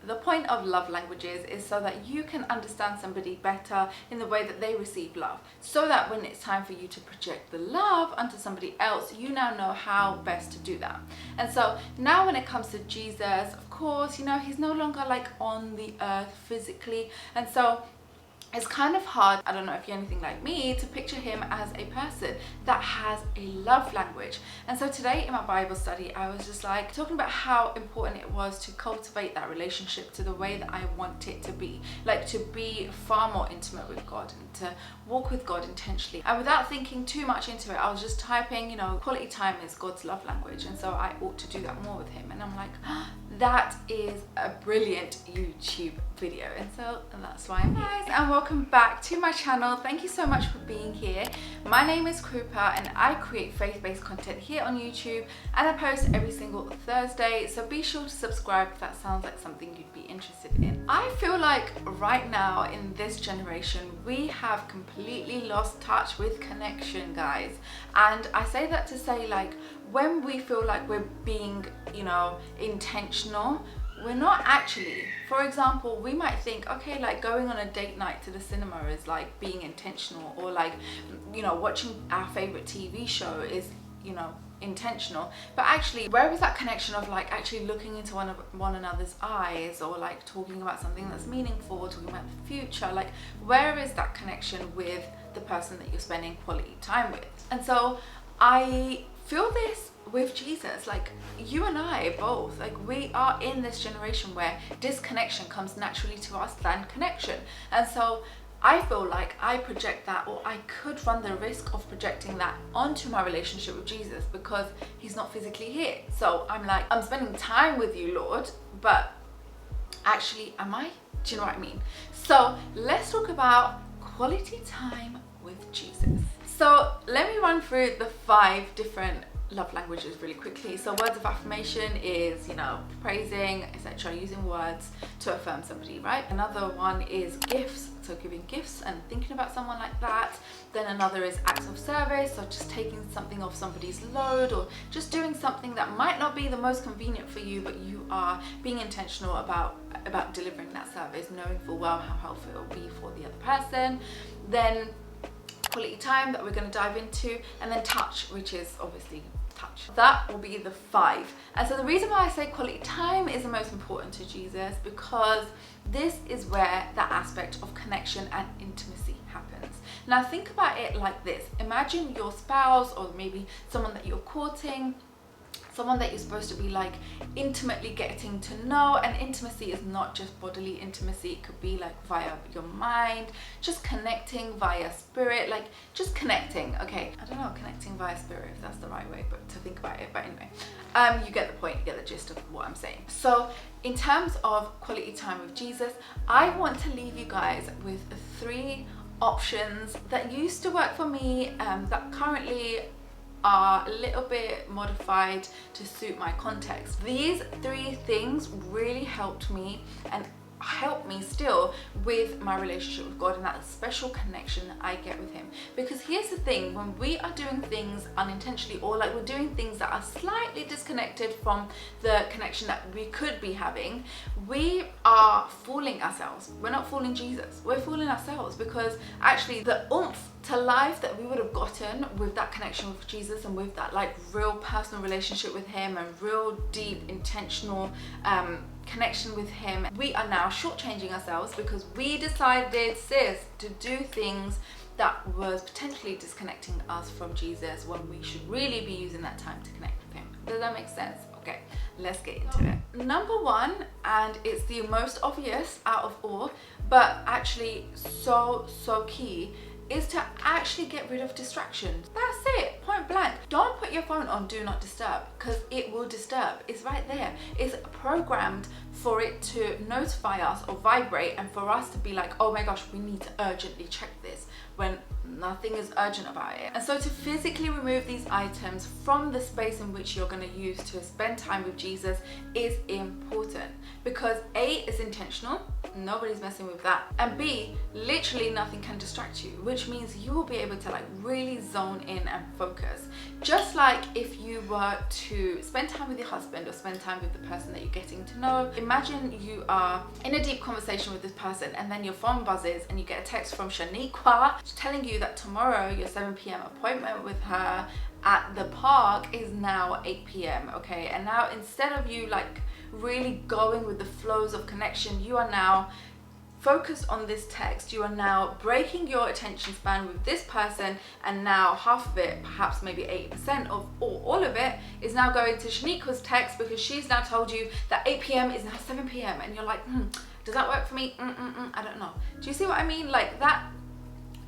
the point of love languages is so that you can understand somebody better in the way that they receive love, so that when it's time for you to project the love onto somebody else, you now know how best to do that. And so now when it comes to Jesus, of course, you know, he's no longer like on the earth physically, and so it's kind of hard, I don't know if you're anything like me, to picture him as a person that has a love language. And so today in my Bible study, I was just like talking about how important it was to cultivate that relationship to the way that I want it to be. Like to be far more intimate with God and to walk with God intentionally. And without thinking too much into it, I was just typing, you know, quality time is God's love language. And so I ought to do that more with him. And I'm like, that is a brilliant YouTube video. And so that's why I'm here. Guys, and welcome back to my channel. Thank you so much for being here. My name is Krupa and I create faith-based content here on YouTube, and I post every single Thursday, so be sure to subscribe if that sounds like something you'd be interested in. I feel like right now in this generation we have completely lost touch with connection, guys. And I say that to say, like, when we feel like we're being, you know, intentional, we're not actually. For example, we might think, okay, like going on a date night to the cinema is like being intentional, or like, you know, watching our favorite TV show is, you know, intentional. But actually, where is that connection of like actually looking into one another's eyes, or like talking about something that's meaningful, or talking about the future? Like, where is that connection with the person that you're spending quality time with? And so I feel this with Jesus. Like, you and I both, like, we are in this generation where disconnection comes naturally to us than connection. And so I feel like I project that, or I could run the risk of projecting that onto my relationship with Jesus, because he's not physically here. So I'm like, I'm spending time with you, Lord, but actually, am I? Do you know what I mean? So let's talk about quality time with Jesus. So let me run through the 5 different love languages really quickly. So words of affirmation is, you know, praising, etc., using words to affirm somebody, right? Another one is gifts, so giving gifts and thinking about someone like that. Then another is acts of service, so just taking something off somebody's load, or just doing something that might not be the most convenient for you, but you are being intentional about delivering that service, knowing full well how helpful it will be for the other person. Then quality time that we're going to dive into, and then touch, which is obviously touch. That will be the 5. And so the reason why I say quality time is the most important to Jesus, because this is where that aspect of connection and intimacy happens. Now think about it like this. Imagine your spouse, or maybe someone that you're courting, someone that you're supposed to be like intimately getting to know. And intimacy is not just bodily intimacy, it could be like via your mind, just connecting via spirit, like just connecting. Okay, I don't know, connecting via spirit, if that's the right way but to think about it, but anyway, you get the point, you get the gist of what I'm saying. So in terms of quality time with Jesus, I want to leave you guys with 3 options that used to work for me, that currently are a little bit modified to suit my context. These 3 things really helped me and help me still with my relationship with God and that special connection that I get with him. Because here's the thing, when we are doing things unintentionally, or like we're doing things that are slightly disconnected from the connection that we could be having, we are fooling ourselves. We're not fooling Jesus, we're fooling ourselves, because actually the oomph to life that we would have gotten with that connection with Jesus and with that like real personal relationship with him and real deep intentional connection with him, we are now shortchanging ourselves because we decided, sis, to do things that was potentially disconnecting us from Jesus, when we should really be using that time to connect with him. Does that make sense? Okay, let's get into it. Number 1, and it's the most obvious out of all, but actually so key, is to actually get rid of distractions. That's it, point blank. Don't put your phone on do not disturb, because it will disturb. It's right there. It's programmed for it to notify us or vibrate, and for us to be like, oh my gosh, we need to urgently check this, when nothing is urgent about it. And so to physically remove these items from the space in which you're going to use to spend time with Jesus is important, because A, it's intentional, Nobody's messing with that. And B, literally nothing can distract you, which means you will be able to like really zone in and focus. Just like if you were to spend time with your husband or spend time with the person that you're getting to know. Imagine you are in a deep conversation with this person and then your phone buzzes and you get a text from Shaniqua telling you that tomorrow your 7 p.m. appointment with her at the park is now 8 p.m. okay? And now instead of you like really going with the flows of connection, you are now focused on this text. You are now breaking your attention span with this person, and now half of it, perhaps maybe 80% of all of it, is now going to Shaniqua's text because she's now told you that 8 p.m. is now 7 p.m. and you're like, does that work for me? I don't know. Do you see what I mean? Like that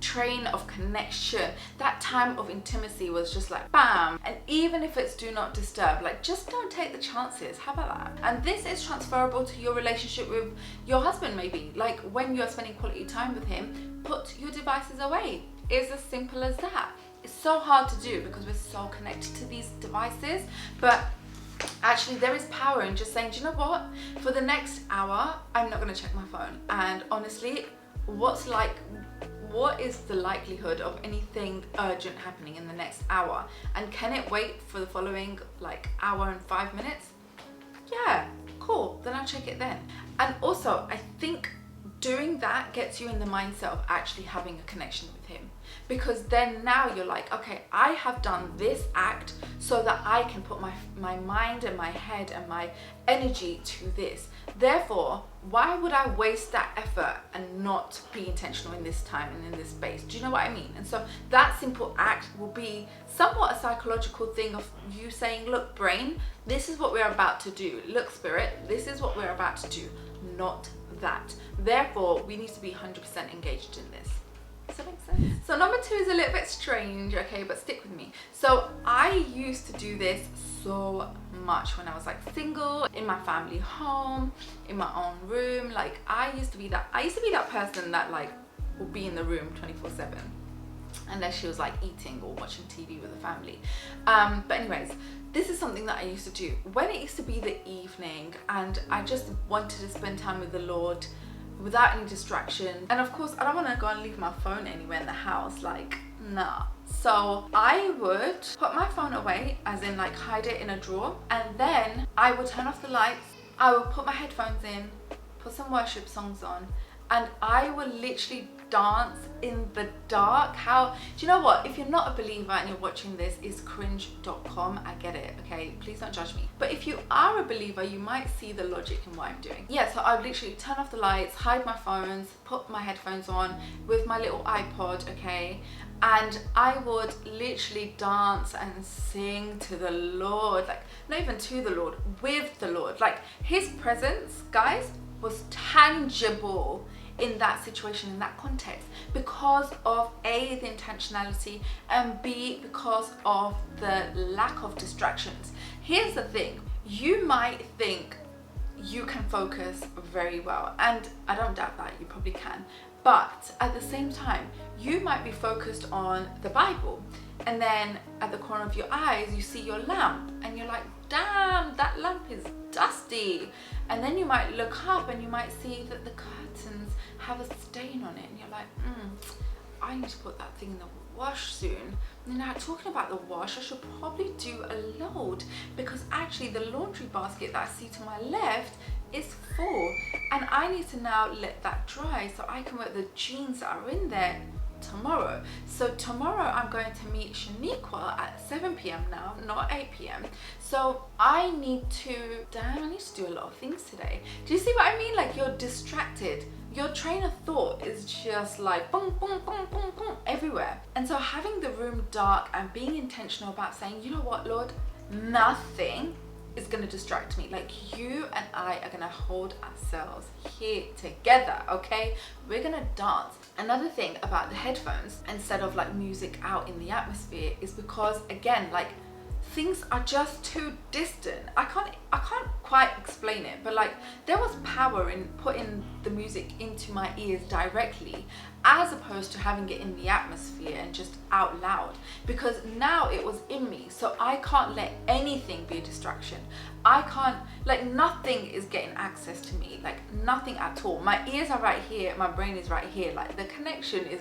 train of connection, that time of intimacy was just like bam. And even if it's do not disturb, like just don't take the chances. How about that? And this is transferable to your relationship with your husband. Maybe like when you're spending quality time with him, put your devices away. It's as simple as that. It's so hard to do because we're so connected to these devices, but actually there is power in just saying, do you know what, for the next hour I'm not going to check my phone. And honestly, what is the likelihood of anything urgent happening in the next hour? And can it wait for the following like hour and 5 minutes? Yeah, cool, then I'll check it then. And also I think doing that gets you in the mindset of actually having a connection with him, because then now you're like, okay, I have done this act so that I can put my mind and my head and my energy to this. Therefore, why would I waste that effort and not be intentional in this time and in this space? Do you know what I mean? And so that simple act will be somewhat a psychological thing of you saying, look, brain, this is what we're about to do. Look, spirit, this is what we're about to do, not that. Therefore, we need to be 100% engaged in this. Does that make sense? So number 2 is a little bit strange, okay, but stick with me. So I used to do this so much when I was like single, in my family home, in my own room. Like I used to be that person that like will be in the room 24/7 unless she was like eating or watching TV with the family. But anyways, this is something that I used to do when it used to be the evening and I just wanted to spend time with the Lord without any distraction. And of course I don't want to go and leave my phone anywhere in the house, like nah. So I would put my phone away, as in like hide it in a drawer, and then I would turn off the lights, I would put my headphones in, put some worship songs on, and I would literally dance in the dark. How, do you know what, if you're not a believer and you're watching this, is cringe.com, I get it, okay, please don't judge me. But if you are a believer, you might see the logic in what I'm doing. Yeah, so I would literally turn off the lights, hide my phones, put my headphones on with my little iPod, okay, and I would literally dance and sing to the Lord, like not even to the Lord, with the Lord. Like his presence, guys, was tangible in that situation, in that context, because of A, the intentionality, and B, because of the lack of distractions. Here's the thing, you might think you can focus very well, and I don't doubt that, you probably can, but at the same time, you might be focused on the Bible, and then at the corner of your eyes, you see your lamp, and you're like, damn, that lamp is dusty. And then you might look up and you might see that the curtains have a stain on it, and you're like, I need to put that thing in the wash soon. And now, talking about the wash, I should probably do a load, because actually the laundry basket that I see to my left is full, and I need to now let that dry so I can wear the jeans that are in there tomorrow. So tomorrow I'm going to meet Shaniqua at 7 p.m. now, not 8 p.m. So I need to do a lot of things today. Do you see what I mean? Like you're distracted. Your train of thought is just like boom, boom, boom, boom, boom everywhere. And so having the room dark and being intentional about saying, you know what, Lord, nothing is going to distract me. Like you and I are going to hold ourselves here together, okay? We're going to dance. Another thing about the headphones, instead of like music out in the atmosphere, is because again, like things are just too distant. I can't quite explain it, but like there was power in putting the music into my ears directly, as opposed to having it in the atmosphere and just out loud, because now it was in me. So I can't let anything be a distraction. I can't, like, nothing is getting access to me, like nothing at all. My ears are right here, my brain is right here, like the connection is,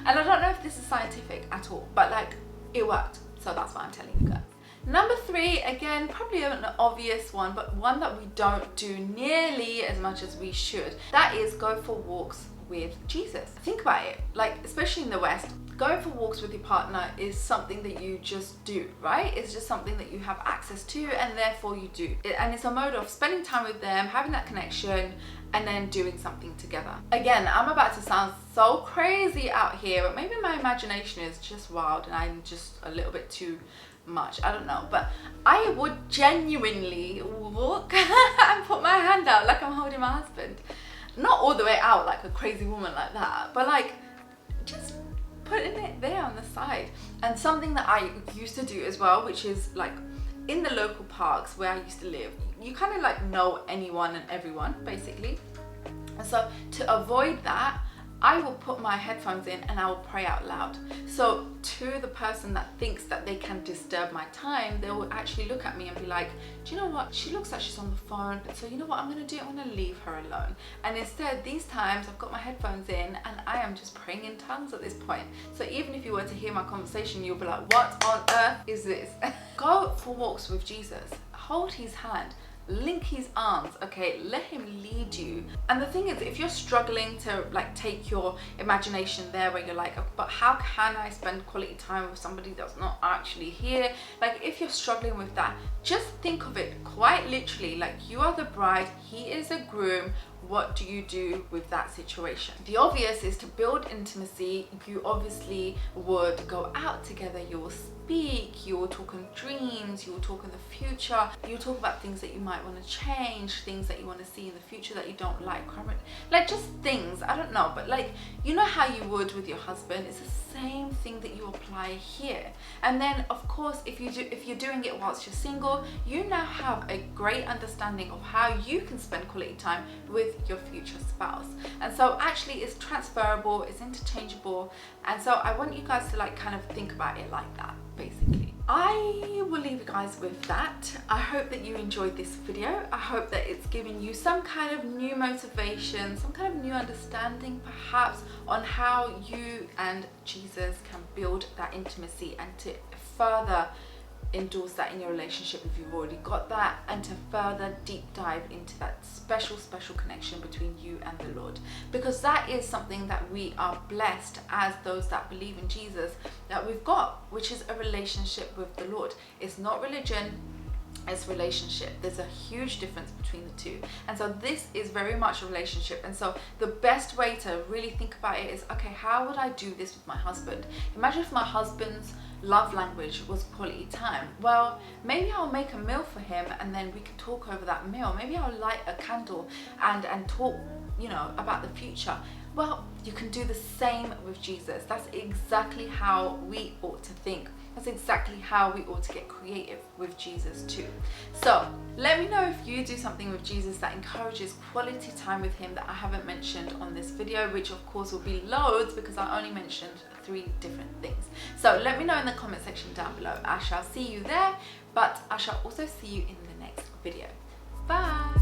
and I don't know if this is scientific at all, but like it worked. So that's what I'm telling you guys. Number 3, again, probably an obvious one, but one that we don't do nearly as much as we should. That is go for walks with Jesus. Think about it, like especially in the West, going for walks with your partner is something that you just do, right? It's just something that you have access to, and therefore you do. And it's a mode of spending time with them, having that connection, and then doing something together. Again, I'm about to sound so crazy out here, but maybe my imagination is just wild and I'm just a little bit too much, I don't know, but I would genuinely walk and put my hand out like I'm holding my husband. Not all the way out like a crazy woman like that, but like just putting it there on the side. And something that I used to do as well, which is like in the local parks where I used to live, you kind of like know anyone and everyone basically. And so to avoid that, I will put my headphones in and I will pray out loud. So to the person that thinks that they can disturb my time, they will actually look at me and be like, do you know what? She looks like she's on the phone. So you know what I'm gonna do? I'm gonna leave her alone. And instead, these times I've got my headphones in and I am just praying in tongues at this point. So even if you were to hear my conversation, you'll be like, what on earth is this? Go for walks with Jesus. Hold his hand. Link his arms, okay? Let him lead you. And the thing is, if you're struggling to like take your imagination there where you're like, but how can I spend quality time with somebody that's not actually here? Like if you're struggling with that, just think of it quite literally, like you are the bride, he is a groom. What do you do with that situation? The obvious is to build intimacy. You obviously would go out together, you will speak, you will talk in dreams, you will talk in the future, you will talk about things that you might want to change, things that you want to see in the future that you don't like currently, like just things, I don't know, but like you know how you would with your husband, it's the same thing that you apply here. And then of course if you're doing it whilst you're single, you now have a great understanding of how you can spend quality time with your future spouse. And so actually it's transferable, it's interchangeable, and so I want you guys to like kind of think about it like that basically. I will leave you guys with that. I hope that you enjoyed this video. I hope that it's given you some kind of new motivation, some kind of new understanding perhaps on how you and Jesus can build that intimacy and to further endorse that in your relationship if you've already got that, and to further deep dive into that special connection between you and the Lord, because that is something that we are blessed as those that believe in Jesus that we've got, which is a relationship with the Lord. It's not religion, it's relationship. There's a huge difference between the two, and so this is very much a relationship. And so the best way to really think about it is, okay, how would I do this with my husband? Imagine if my husband's love language was quality time. Well, maybe I'll make a meal for him and then we can talk over that meal. Maybe I'll light a candle and talk, you know, about the future. Well, you can do the same with Jesus. That's exactly how we ought to think. That's exactly how we ought to get creative with Jesus too. So let me know if you do something with Jesus that encourages quality time with him that I haven't mentioned on this video, which of course will be loads because I only mentioned 3 different things. So let me know in the comment section down below. I shall see you there, but I shall also see you in the next video. Bye.